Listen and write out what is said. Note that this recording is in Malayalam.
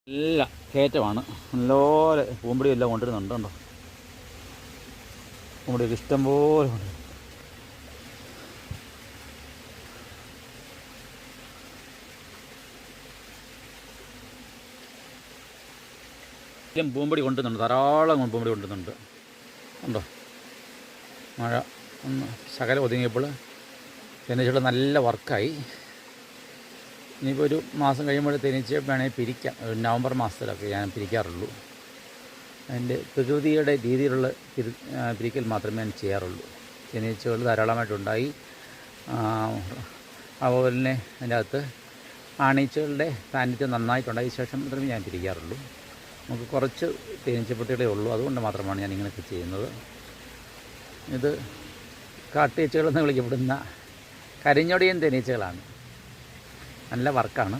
നല്ല കയറ്റമാണ്. നല്ലപോലെ പൂമ്പൊടി എല്ലാം കൊണ്ടുവരുന്നുണ്ട്. കണ്ടോ, പൂമ്പൊടിയൊക്കെ ഇഷ്ടം പോലെ ഉണ്ട്. പൂമ്പൊടി കൊണ്ടുവരുന്നുണ്ട്, ധാരാളം പൂമ്പൊടി കൊണ്ടുവരുന്നുണ്ട്. ഉണ്ടോ, മഴ ഒന്ന് ശകലം ഒതുങ്ങിയപ്പോൾ തേനീച്ചകൾ നല്ല വർക്കായി. ഇനിയിപ്പോൾ ഒരു മാസം കഴിയുമ്പോൾ തേനീച്ച വേണമെങ്കിൽ പിരിക്കാം. നവംബർ മാസത്തിലൊക്കെ ഞാൻ പിരിക്കാറുള്ളൂ. അതിൻ്റെ പ്രകൃതിയുടെ രീതിയിലുള്ള പിരിക്കൽ മാത്രമേ ഞാൻ ചെയ്യാറുള്ളൂ. തേനീച്ചകൾ ധാരാളമായിട്ടുണ്ടായി. അതുപോലെ തന്നെ അതിൻ്റെ അകത്ത് ആണീച്ചകളുടെ സാന്നിധ്യം നന്നായിട്ടുണ്ടായ ശേഷം മാത്രമേ ഞാൻ പിരിക്കാറുള്ളൂ. നമുക്ക് കുറച്ച് തേനീച്ചപ്പെട്ടികളേ ഉള്ളൂ, അതുകൊണ്ട് മാത്രമാണ് ഞാൻ ഇങ്ങനെയൊക്കെ ചെയ്യുന്നത്. ഇത് കാട്ടീച്ചകളെന്ന് വിളിക്കപ്പെടുന്ന കരിഞ്ഞൊടിയൻ തേനീച്ചകളാണ്. നല്ല വർക്കാണ്.